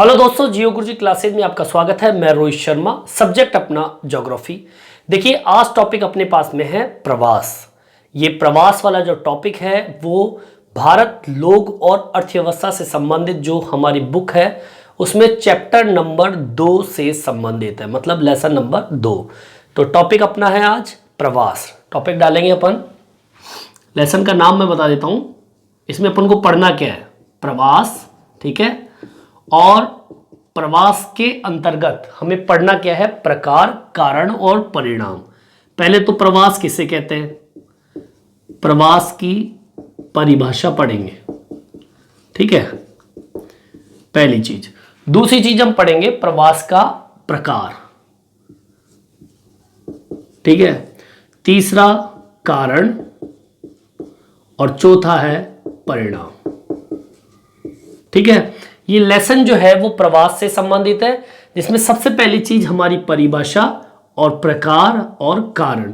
Hello दोस्तों, जियो गुरुजी classes में आपका स्वागत है। मैं रोहित शर्मा, सब्जेक्ट अपना ज्योग्राफी। देखिए, आज टॉपिक अपने पास में है प्रवास। ये प्रवास वाला जो टॉपिक है वो भारत, लोग और अर्थव्यवस्था से संबंधित जो हमारी बुक है उसमें चैप्टर नंबर 2 से संबंधित है, मतलब लेसन नंबर 2। तो टॉपिक अपना है आज प्रवास। टॉपिक डालेंगे अपन। लेसन का नाम मैं बता देता हूं। इसमें अपन को पढ़ना क्या है? प्रवास, ठीक है। और प्रवास के अंतर्गत हमें पढ़ना क्या है? प्रकार, कारण और परिणाम। पहले तो प्रवास किसे कहते हैं, प्रवास की परिभाषा पढ़ेंगे, ठीक है, पहली चीज। दूसरी चीज हम पढ़ेंगे प्रवास का प्रकार, ठीक है। तीसरा कारण और चौथा है परिणाम, ठीक है। ये लेसन जो है वो प्रवास से संबंधित है, जिसमें सबसे पहली चीज हमारी परिभाषा और प्रकार और कारण।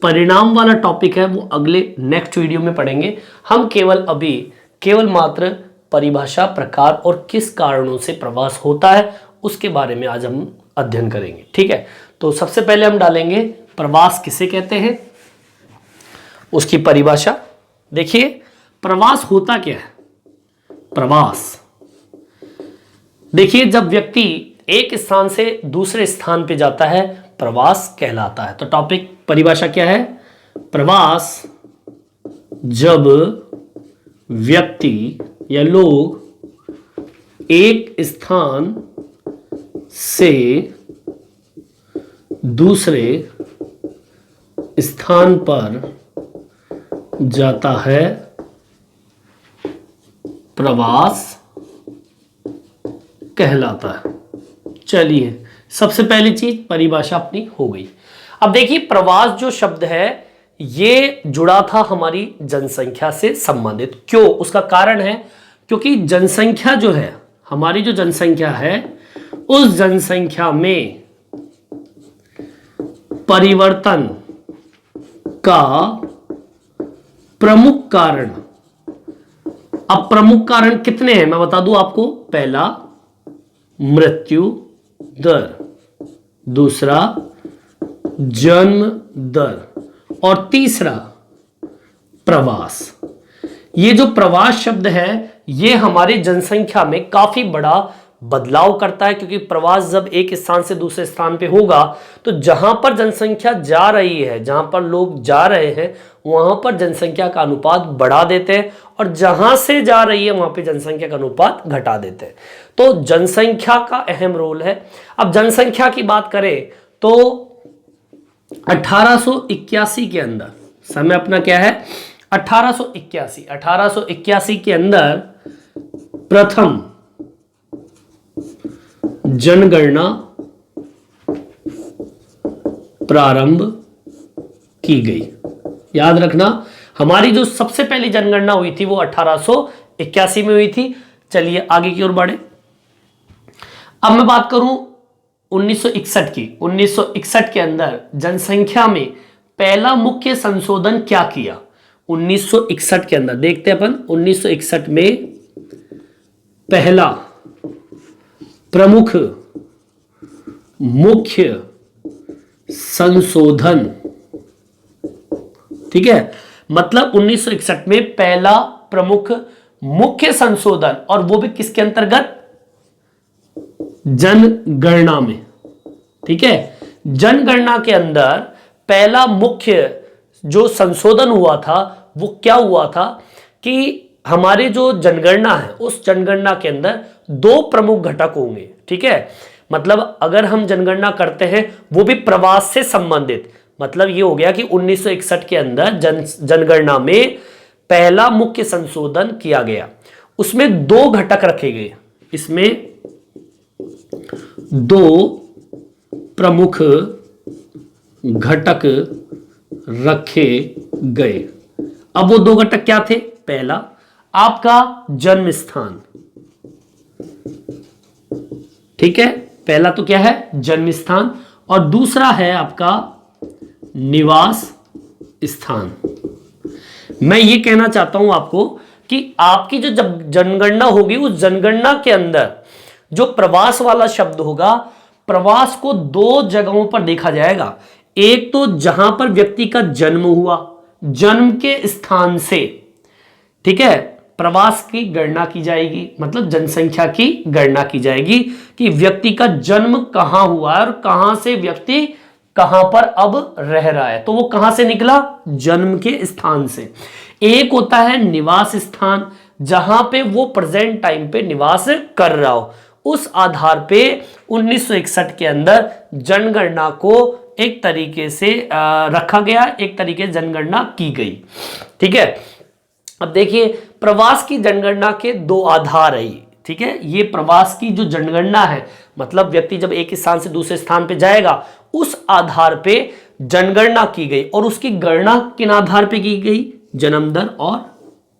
परिणाम वाला टॉपिक है वो अगले नेक्स्ट वीडियो में पढ़ेंगे। हम केवल मात्र परिभाषा, प्रकार और किस कारणों से प्रवास होता है उसके बारे में आज हम अध्ययन करेंगे, ठीक है। तो सबसे पहले हम डालेंगे प्रवास किसे कहते हैं, उसकी परिभाषा। देखिए, प्रवास होता क्या है? प्रवास, देखिए, जब व्यक्ति एक स्थान से दूसरे स्थान पे जाता है प्रवास कहलाता है। तो टॉपिक, परिभाषा क्या है? प्रवास जब व्यक्ति या लोग एक स्थान से दूसरे स्थान पर जाता है, प्रवास कहलाता है। चलिए, सबसे पहली चीज परिभाषा अपनी हो गई। अब देखिए, प्रवास जो शब्द है ये जुड़ा था हमारी जनसंख्या से संबंधित। क्यों? उसका कारण है क्योंकि जनसंख्या जो है, हमारी जो जनसंख्या है, उस जनसंख्या में परिवर्तन का प्रमुख कारण, अब प्रमुख कारण कितने हैं मैं बता दूं आपको। पहला, मृत्यु दर, दूसरा जन्म दर और तीसरा प्रवास। ये जो प्रवास शब्द है ये हमारी जनसंख्या में काफी बड़ा बदलाव करता है, क्योंकि प्रवास जब एक स्थान से दूसरे स्थान पे होगा तो जहां पर जनसंख्या जा रही है, जहां पर लोग जा रहे हैं, वहां पर जनसंख्या का अनुपात बढ़ा देते हैं और जहां से जा रही है वहां पे जनसंख्या का अनुपात घटा देते हैं। तो जनसंख्या का अहम रोल है। अब जनसंख्या की बात करें तो 1881 के अंदर, समय अपना क्या है? 1881 के अंदर प्रथम जनगणना प्रारंभ की गई। याद रखना, हमारी जो सबसे पहली जनगणना हुई थी वो 1881 में हुई थी। चलिए आगे की ओर बढ़े। अब मैं बात करूं 1961 की। 1961 के अंदर जनसंख्या में पहला मुख्य संशोधन क्या किया? 1961 के अंदर देखते हैं अपन। 1961 में पहला प्रमुख मुख्य संशोधन, ठीक है, मतलब 1961 में पहला प्रमुख मुख्य संशोधन, और वो भी किसके अंतर्गत? जनगणना में, ठीक है। जनगणना के अंदर पहला मुख्य जो संशोधन हुआ था वो क्या हुआ था कि हमारी जो जनगणना है उस जनगणना के अंदर दो प्रमुख घटक होंगे, ठीक है। मतलब अगर हम जनगणना करते हैं वो भी प्रवास से संबंधित, मतलब ये हो गया कि 1961 के अंदर जनगणना में पहला मुख्य संशोधन किया गया। उसमें दो घटक रखे गए, इसमें दो प्रमुख घटक रखे गए। अब वो दो घटक क्या थे? पहला आपका जन्म स्थान, ठीक है, पहला तो क्या है? जन्म स्थान, और दूसरा है आपका निवास स्थान। मैं ये कहना चाहता हूं आपको कि आपकी जो जब जनगणना होगी उस जनगणना के अंदर जो प्रवास वाला शब्द होगा, प्रवास को दो जगहों पर देखा जाएगा। एक तो जहां पर व्यक्ति का जन्म हुआ, जन्म के स्थान से, ठीक है, प्रवास की गणना की जाएगी, मतलब जनसंख्या की गणना की जाएगी कि व्यक्ति का जन्म कहां हुआ है और कहां से व्यक्ति कहां पर अब रह रहा है। तो वो कहां से निकला? जन्म के स्थान से। एक होता है निवास स्थान, जहां पे वो प्रेजेंट टाइम पे निवास कर रहा हो। उस आधार पे 1961 के अंदर जनगणना को एक तरीके से रखा गया, एक तरीके से जनगणना की गई। ठीक है, अब देखिए प्रवास की जनगणना के दो आधार है। ठीक है, ये प्रवास की जो जनगणना है, मतलब व्यक्ति जब एक स्थान से दूसरे स्थान पे जाएगा, उस आधार पे जनगणना की गई। और उसकी गणना किन आधार पे की गई? जन्म दर और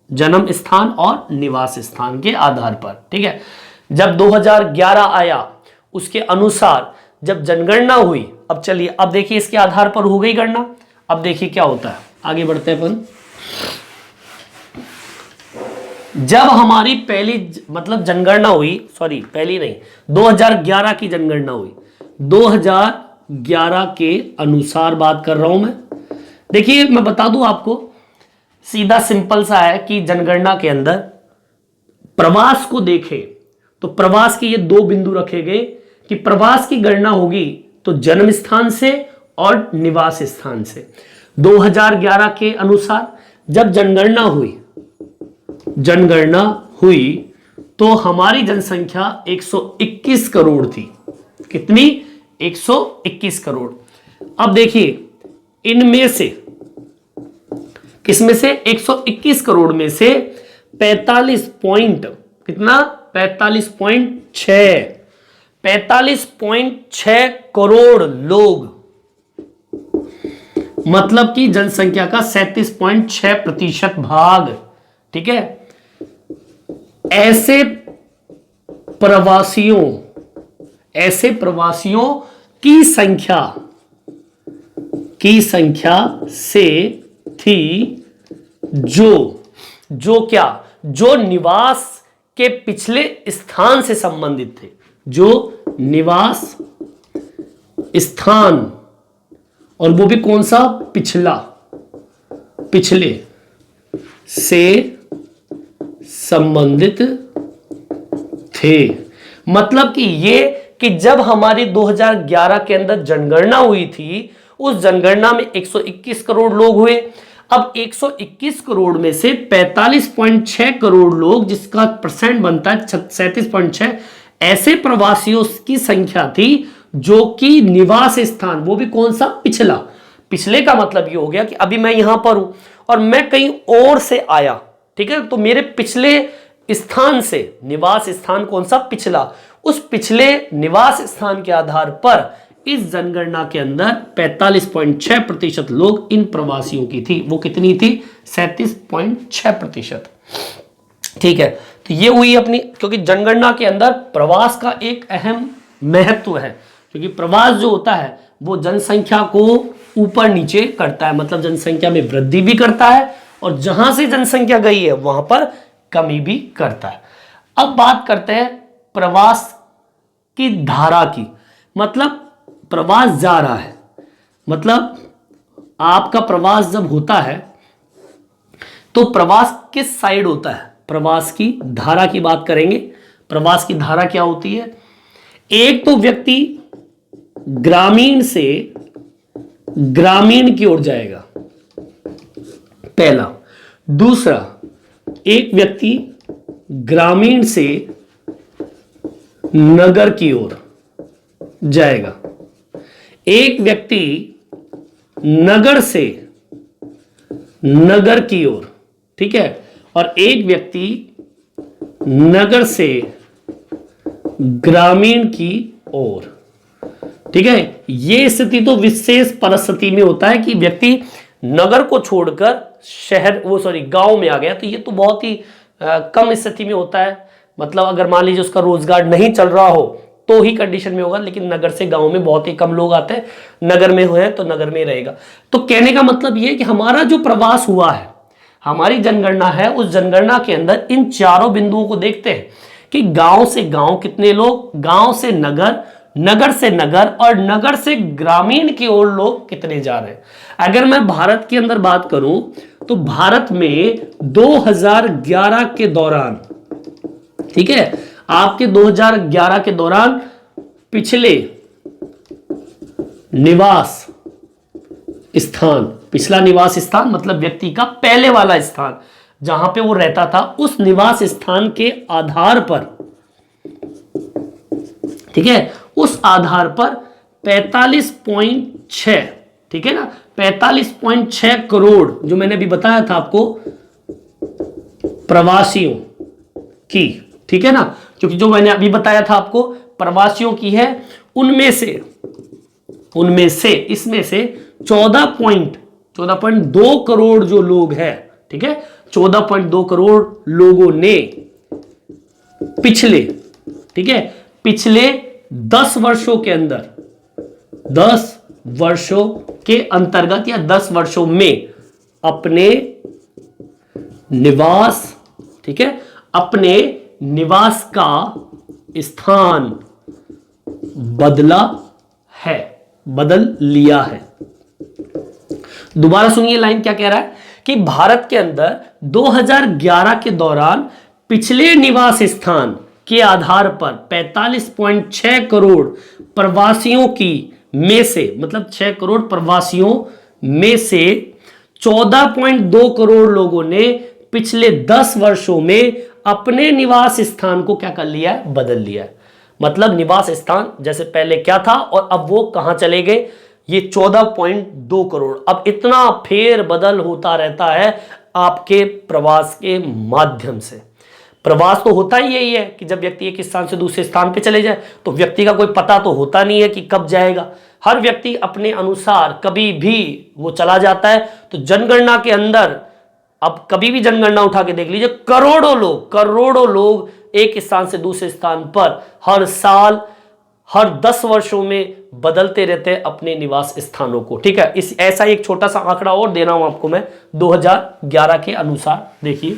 जन्म स्थान और निवास स्थान के आधार पर। ठीक है, जब 2011 आया उसके अनुसार जब जनगणना हुई, अब चलिए अब देखिए इसके आधार पर हो गई गणना। अब देखिए क्या होता है, आगे बढ़ते हैं अपन। जब हमारी पहली मतलब जनगणना हुई, सॉरी पहली नहीं, 2011 की जनगणना हुई, 2011 के अनुसार बात कर रहा हूं मैं। देखिए मैं बता दूं आपको, सीधा सिंपल सा है कि जनगणना के अंदर प्रवास को देखें तो प्रवास के ये दो बिंदु रखे गए कि प्रवास की गणना होगी तो जन्म स्थान से और निवास स्थान से। 2011 के अनुसार जब जनगणना हुई तो हमारी जनसंख्या 121 करोड़ थी। कितनी? 121 करोड़। अब देखिए इनमें से, किसमें से? 121 करोड़ में से 45 पॉइंट कितना? 45.6 करोड़ लोग, मतलब कि जनसंख्या का 37.6% भाग। ठीक है, ऐसे प्रवासियों की संख्या से थी जो निवास के पिछले स्थान से संबंधित थे। जो निवास स्थान, और वो भी कौन सा? पिछले से संबंधित थे। मतलब कि ये कि जब हमारी 2011 के अंदर जनगणना हुई थी, उस जनगणना में 121 करोड़ लोग हुए। अब 121 करोड़ में से 45.6 करोड़ लोग, जिसका परसेंट बनता है 37.6, ऐसे प्रवासियों की संख्या थी जो कि निवास स्थान, वो भी कौन सा? पिछले का मतलब ये हो गया कि अभी मैं यहां पर हूं और मैं कहीं और से आया। ठीक है, तो मेरे पिछले स्थान से, निवास स्थान कौन सा? पिछला, उस पिछले निवास स्थान के आधार पर इस जनगणना के अंदर 45.6% लोग इन प्रवासियों की थी। वो कितनी थी? 37.6%। ठीक है, तो ये हुई अपनी, क्योंकि जनगणना के अंदर प्रवास का एक अहम महत्व है, क्योंकि प्रवास जो होता है वो जनसंख्या को ऊपर नीचे करता है, मतलब जनसंख्या में वृद्धि भी करता है और जहां से जनसंख्या गई है वहां पर कमी भी करता है। अब बात करते हैं प्रवास की धारा की, मतलब प्रवास जा रहा है, मतलब आपका प्रवास जब होता है तो प्रवास किस साइड होता है? प्रवास की धारा की बात करेंगे। प्रवास की धारा क्या होती है? एक तो व्यक्ति ग्रामीण से ग्रामीण की ओर जाएगा, पहला। दूसरा, एक व्यक्ति ग्रामीण से नगर की ओर जाएगा। एक व्यक्ति नगर से नगर की ओर, ठीक है, और एक व्यक्ति नगर से ग्रामीण की ओर। ठीक है, यह स्थिति तो विशेष परिस्थिति में होता है कि व्यक्ति नगर को छोड़कर गांव में आ गया, तो ये तो बहुत ही कम स्थिति में होता है। मतलब अगर मान लीजिए उसका रोजगार नहीं चल रहा हो तो ही कंडीशन में होगा, लेकिन नगर से गांव में बहुत ही कम लोग आते हैं, नगर में हुए तो नगर में रहेगा। तो कहने का मतलब यह कि हमारा जो प्रवास हुआ है, हमारी जनगणना है, उस जनगणना के अंदर इन चारों बिंदुओं को देखते हैं कि गांव से गांव कितने लोग, गांव से नगर, नगर से नगर और नगर से ग्रामीण की ओर लोग कितने जा रहे हैं। अगर मैं भारत के अंदर बात करूं तो भारत में 2011 के दौरान, ठीक है, आपके 2011 के दौरान पिछले निवास स्थान, पिछला निवास स्थान मतलब व्यक्ति का पहले वाला स्थान जहां पे वो रहता था, उस निवास स्थान के आधार पर, ठीक है, उस आधार पर 45.6, ठीक है ना, 45.6 करोड़ जो मैंने अभी बताया था आपको प्रवासियों की, ठीक है ना, क्योंकि जो मैंने अभी बताया था आपको प्रवासियों की है, उनमें से इसमें से 14.2 करोड़ जो लोग हैं, ठीक है, 14.2 करोड़ लोगों ने पिछले, ठीक है, पिछले 10 वर्षों के अंदर, 10 वर्षों के अंतर्गत या 10 वर्षों में अपने निवास, ठीक है, अपने निवास का स्थान बदल लिया है। दोबारा सुनिए लाइन क्या कह रहा है कि भारत के अंदर 2011 के दौरान पिछले निवास स्थान के आधार पर 45.6 करोड़ प्रवासियों की में से, मतलब 6 करोड़ प्रवासियों में से 14.2 करोड़ लोगों ने पिछले 10 वर्षों में अपने निवास स्थान को क्या कर लिया है, बदल लिया है। मतलब निवास स्थान जैसे पहले क्या था और अब वो कहां चले गए, ये 14.2 करोड़। अब इतना फेर बदल होता रहता है आपके प्रवास के माध्यम से। प्रवास तो होता ही यही है कि जब व्यक्ति एक स्थान से दूसरे स्थान पे चले जाए तो व्यक्ति का कोई पता तो होता नहीं है कि कब जाएगा। हर व्यक्ति अपने अनुसार कभी भी वो चला जाता है। तो जनगणना के अंदर अब कभी भी जनगणना उठा के देख लीजिए, करोड़ों लोग एक स्थान से दूसरे स्थान पर हर साल, हर 10 वर्षों में बदलते रहते हैं अपने निवास स्थानों को। ठीक है, इस ऐसा एक छोटा सा आंकड़ा और दे रहा हूं आपको मैं 2011 के अनुसार। देखिए,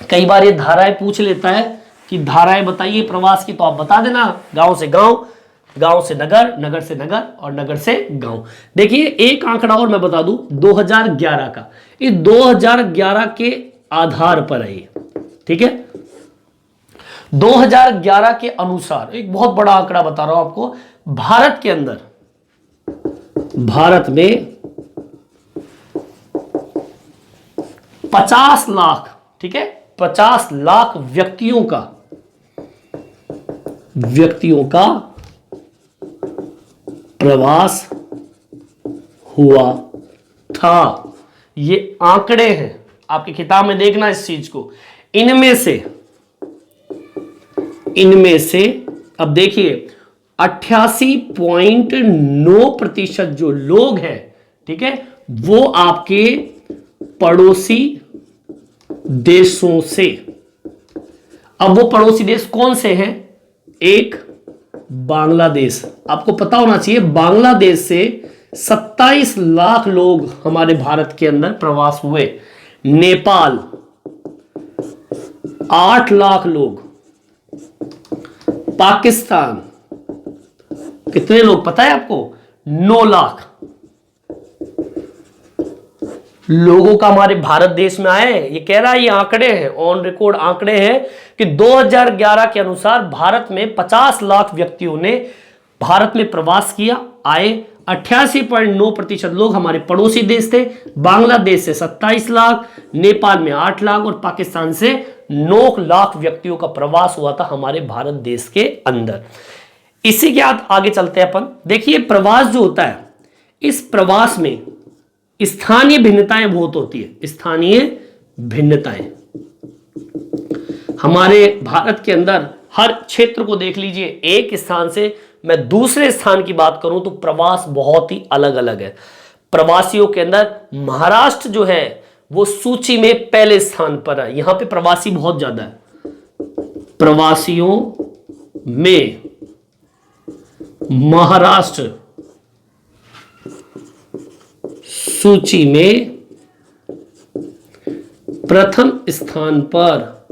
कई बार ये धाराएं पूछ लेता है कि धाराएं बताइए प्रवास की, तो आप बता देना गांव से गांव, गांव से नगर, नगर से नगर और नगर से गांव। देखिए एक आंकड़ा और मैं बता दूं 2011 का, इस 2011 के आधार पर है, ठीक है, 2011 के अनुसार एक बहुत बड़ा आंकड़ा बता रहा हूं आपको। भारत के अंदर, भारत में 50 लाख, ठीक है, 50 लाख व्यक्तियों का प्रवास हुआ था। ये आंकड़े हैं, आपकी किताब में देखना इस चीज को। इनमें से अब देखिए 88.9% जो लोग हैं, ठीक है, वो आपके पड़ोसी देशों से। अब वो पड़ोसी देश कौन से हैं? एक बांग्लादेश, आपको पता होना चाहिए बांग्लादेश से 27 लाख लोग हमारे भारत के अंदर प्रवास हुए। नेपाल 8 लाख लोग। पाकिस्तान कितने लोग पता है आपको? 9 लाख लोगों का हमारे भारत देश में आए। ये कह रहा है, ये आंकड़े हैं, ऑन रिकॉर्ड आंकड़े हैं कि 2011 के अनुसार भारत में 50 लाख व्यक्तियों ने भारत में प्रवास किया, आए। 88.9% लोग हमारे पड़ोसी देश थे। बांग्लादेश से 27 लाख, नेपाल में 8 लाख और पाकिस्तान से 9 लाख व्यक्तियों का प्रवास हुआ था हमारे भारत देश के अंदर। इसी के साथ आगे चलते हैं अपन। देखिए प्रवास जो होता है, इस प्रवास में स्थानीय भिन्नताएं बहुत होती है। स्थानीय भिन्नताएं हमारे भारत के अंदर हर क्षेत्र को देख लीजिए, एक स्थान से मैं दूसरे स्थान की बात करूं तो प्रवास बहुत ही अलग अलग है। प्रवासियों के अंदर महाराष्ट्र जो है वो सूची में पहले स्थान पर है। यहां पे प्रवासी बहुत ज्यादा है। प्रवासियों में महाराष्ट्र सूची में प्रथम स्थान पर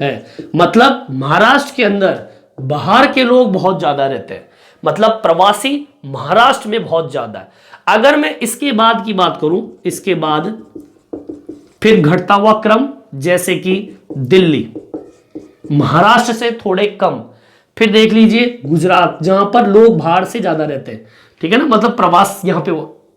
है। मतलब महाराष्ट्र के अंदर बाहर के लोग बहुत ज्यादा रहते हैं, मतलब प्रवासी महाराष्ट्र में बहुत ज्यादा है। अगर मैं इसके बाद की बात करूं, इसके बाद फिर घटता हुआ क्रम, जैसे कि दिल्ली महाराष्ट्र से थोड़े कम, फिर देख लीजिए गुजरात जहां पर लोग बाहर से ज्यादा रहते हैं, ठीक है ना, मतलब प्रवास यहां पे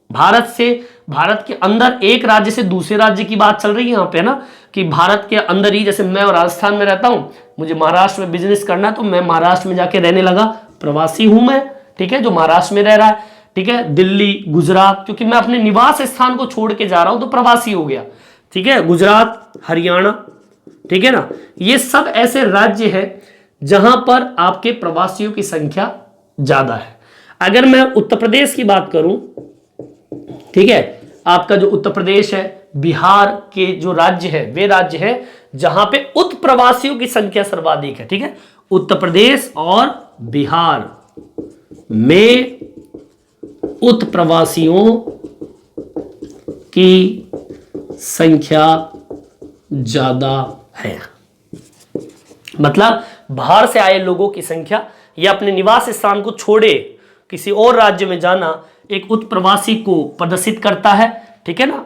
भारत के अंदर एक राज्य से दूसरे राज्य की बात चल रही है यहां पे ना, कि भारत के अंदर ही, जैसे मैं राजस्थान में रहता हूं, मुझे महाराष्ट्र में बिजनेस करना है तो मैं महाराष्ट्र में जाके रहने लगा, प्रवासी हूं मैं, ठीक है, जो महाराष्ट्र में रह रहा है, ठीक है। दिल्ली गुजरात, क्योंकि मैं अपने निवास स्थान को छोड़ के जा रहा हूं तो प्रवासी हो गया, ठीक है। गुजरात हरियाणा, ठीक है ना, ये सब ऐसे राज्य है जहां पर आपके प्रवासियों की संख्या ज्यादा है। अगर मैं उत्तर प्रदेश की बात करूं, ठीक है, आपका जो उत्तर प्रदेश है, बिहार के जो राज्य है, वे राज्य है जहां पे उत्तर प्रवासियों की संख्या सर्वाधिक है, ठीक है। उत्तर प्रदेश और बिहार में उत्तर प्रवासियों की संख्या ज्यादा है। मतलब बाहर से आए लोगों की संख्या या अपने निवास स्थान को छोड़े किसी और राज्य में जाना एक उत्तर प्रवासी को प्रदर्शित करता है, ठीक है ना।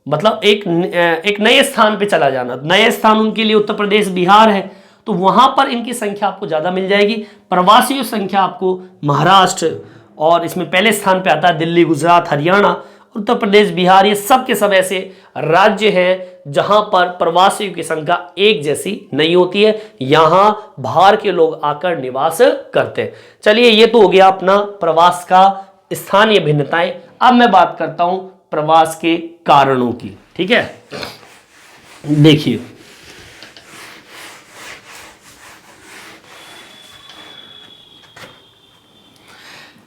मतलब एक नए स्थान पे चला जाना, नए स्थान उनके लिए उत्तर प्रदेश बिहार है, तो वहां पर इनकी संख्या आपको ज्यादा मिल जाएगी। प्रवासियों की संख्या आपको महाराष्ट्र, और इसमें पहले स्थान पे आता है दिल्ली गुजरात हरियाणा, उत्तर प्रदेश बिहार, ये सब के सब ऐसे राज्य हैं जहां पर प्रवासियों की संख्या एक जैसी नहीं होती है, यहां बाहर के लोग आकर निवास करते हैं। चलिए, ये तो हो गया अपना प्रवास का स्थानीय भिन्नताएं। अब मैं बात करता हूं प्रवास के कारणों की, ठीक है।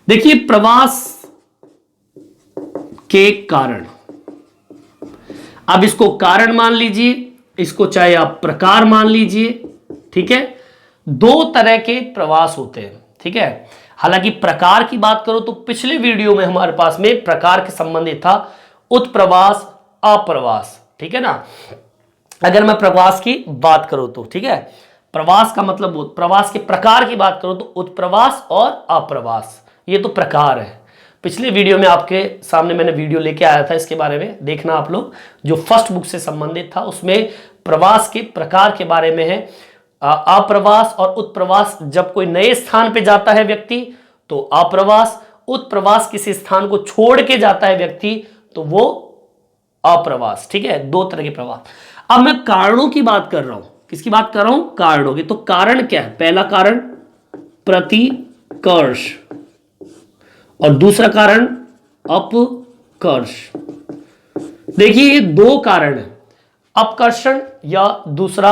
देखिए, प्रवास के कारण, अब इसको कारण मान लीजिए, इसको चाहे आप प्रकार मान लीजिए, ठीक है। दो तरह के प्रवास होते हैं, ठीक है। हालांकि प्रकार की बात करो तो पिछले वीडियो में हमारे पास में प्रकार के संबंधित था उत्प्रवास अप्रवास, ठीक है ना। अगर मैं प्रवास की बात करूं तो, ठीक है, प्रवास का मतलब, प्रवास के प्रकार की बात करो तो उत्प्रवास और अप्रवास, ये तो प्रकार है। पिछले वीडियो में आपके सामने मैंने वीडियो लेके आया था इसके बारे में, देखना आप लोग, जो फर्स्ट बुक से संबंधित था, उसमें प्रवास के प्रकार के बारे में है। अप्रवास और उत्प्रवास, जब कोई नए स्थान पे जाता है व्यक्ति तो अप्रवास, उत्प्रवास किसी स्थान को छोड़ के जाता है व्यक्ति तो वो अप्रवास, ठीक है। दो तरह के प्रवास। अब मैं कारणों की बात कर रहा हूं, किसकी बात कर रहा हूं, कारणों की। तो कारण क्या है, पहला कारण प्रतिकर्ष और दूसरा कारण अपकर्ष। देखिए, ये दो कारण है, अपकर्षण या दूसरा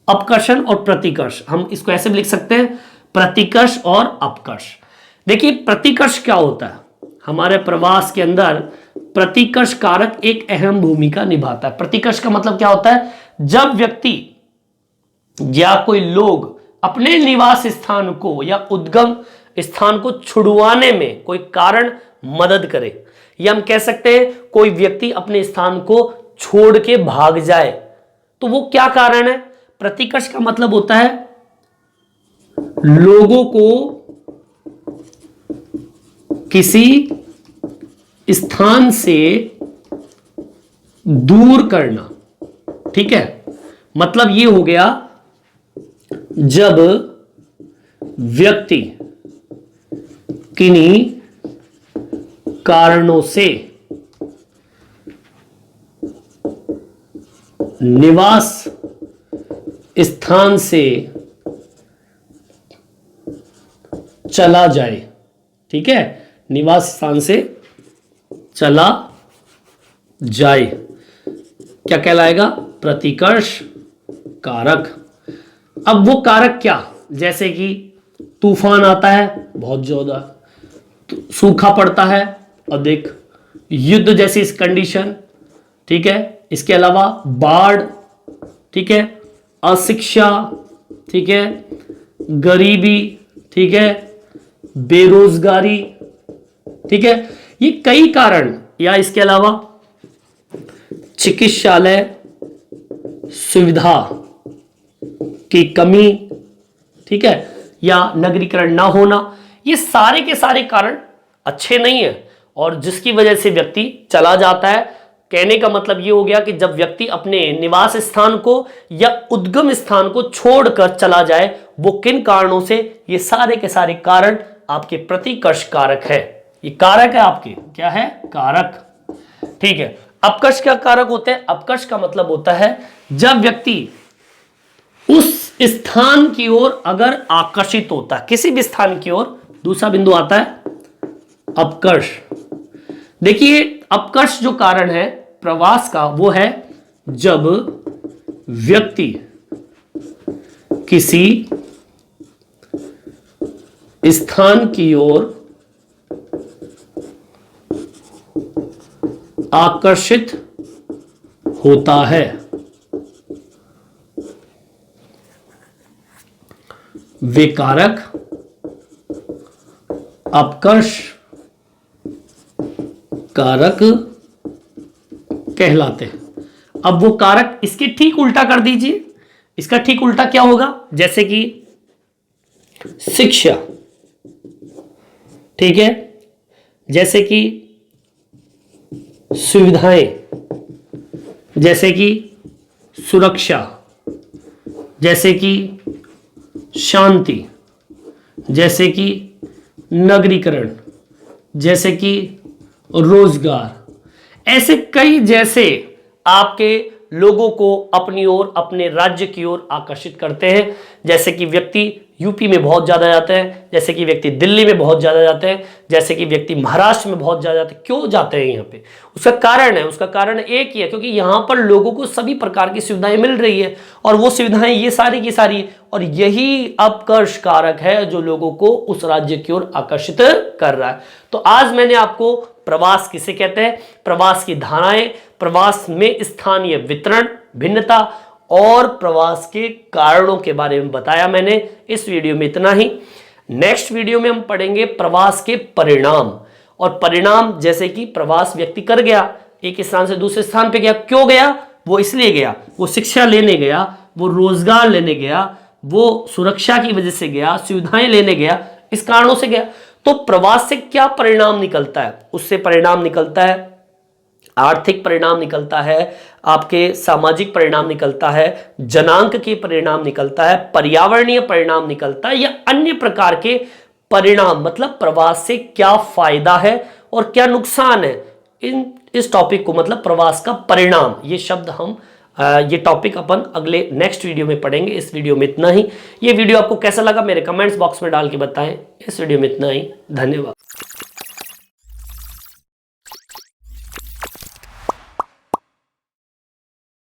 अपकर्षण और प्रतिकर्ष। हम इसको ऐसे भी लिख सकते हैं, प्रतिकर्ष और अपकर्ष। देखिए, प्रतिकर्ष क्या होता है, हमारे प्रवास के अंदर प्रतिकर्ष कारक एक अहम भूमिका निभाता है। प्रतिकर्ष का मतलब क्या होता है, जब व्यक्ति या कोई लोग अपने निवास स्थान को या उद्गम स्थान को छुड़वाने में कोई कारण मदद करे, या हम कह सकते हैं कोई व्यक्ति अपने स्थान को छोड़ के भाग जाए, तो वो क्या कारण है। प्रतिकर्ष का मतलब होता है लोगों को किसी स्थान से दूर करना, ठीक है। मतलब ये हो गया, जब व्यक्ति किन्हीं कारणों से निवास स्थान से चला जाए, ठीक है, निवास स्थान से चला जाए, क्या कहलाएगा, प्रतिकर्ष कारक। अब वो कारक क्या, जैसे कि तूफान आता है बहुत ज्यादा, सूखा पड़ता है अधिक, युद्ध जैसी इस कंडीशन, ठीक है। इसके अलावा बाढ़, ठीक है, अशिक्षा, ठीक है, गरीबी, ठीक है, बेरोजगारी, ठीक है, ये कई कारण, या इसके अलावा चिकित्सालय सुविधा की कमी, ठीक है, या नगरीकरण ना होना, ये सारे के सारे कारण अच्छे नहीं है और जिसकी वजह से व्यक्ति चला जाता है। कहने का मतलब ये हो गया कि जब व्यक्ति अपने निवास स्थान को या उद्गम स्थान को छोड़कर चला जाए, वो किन कारणों से, ये सारे के सारे कारण आपके प्रतिकर्ष कारक है। ये कारक है आपके, क्या है, कारक, ठीक है। अपकर्ष क्या कारक होते हैं? अपकर्ष का मतलब होता है जब व्यक्ति उस स्थान की ओर अगर आकर्षित होता है, किसी भी स्थान की ओर, दूसरा बिंदु आता है अपकर्ष। देखिए अपकर्ष जो कारण है प्रवास का, वो है जब व्यक्ति किसी स्थान की ओर आकर्षित होता है। वे कारक अपकर्ष कारक कहलाते हैं। अब वो कारक, इसके ठीक उल्टा कर दीजिए, इसका ठीक उल्टा क्या होगा? जैसे कि शिक्षा, ठीक है, जैसे कि सुविधाएं, जैसे कि सुरक्षा, जैसे कि शांति, जैसे कि नगरीकरण, जैसे कि रोजगार, ऐसे कई जैसे आपके लोगों को अपनी ओर, अपने राज्य की ओर आकर्षित करते हैं। जैसे कि व्यक्ति यूपी में बहुत ज्यादा जाते हैं, जैसे कि व्यक्ति दिल्ली में बहुत ज्यादा जाते हैं, जैसे कि व्यक्ति महाराष्ट्र में बहुत ज्यादा जाते हैं। क्यों जाते हैं यहाँ पे? उसका कारण है, उसका कारण एक ही है, क्योंकि यहाँ पर लोगों को सभी प्रकार की सुविधाएं मिल रही है और वो सुविधाएं ये सारी की सारी, और यही अपकर्ष कारक है जो लोगों को उस राज्य की ओर आकर्षित कर रहा है। तो आज मैंने आपको प्रवास किसे कहते हैं, प्रवास की धाराएं, प्रवास में स्थानीय वितरण, भिन्नता और प्रवास के कारणों के बारे में बताया मैंने। इस वीडियो में इतना ही। नेक्स्ट वीडियो में हम पढ़ेंगे प्रवास के परिणाम, और परिणाम जैसे कि प्रवास व्यक्ति कर गया, एक स्थान से दूसरे स्थान पे गया, क्यों गया? वो इसलिए गया, वो शिक्षा लेने गया, वो रोजगार लेने गया, वो सुरक्षा की वजह से गया, सुविधाएं लेने गया, इस कारणों से गया। तो प्रवास से क्या परिणाम निकलता है? उससे परिणाम निकलता है आर्थिक परिणाम निकलता है, आपके सामाजिक परिणाम निकलता है, जनांक के परिणाम निकलता है, पर्यावरणीय परिणाम निकलता है, या अन्य प्रकार के परिणाम। मतलब प्रवास से क्या फायदा है और क्या नुकसान है, इस टॉपिक को, मतलब प्रवास का परिणाम, ये शब्द हम ये टॉपिक अपन अगले नेक्स्ट वीडियो में पढ़ेंगे। इस वीडियो में इतना ही। ये वीडियो आपको कैसा लगा मेरे कमेंट्स बॉक्स में डाल के बताएं। इस वीडियो में इतना ही। धन्यवाद।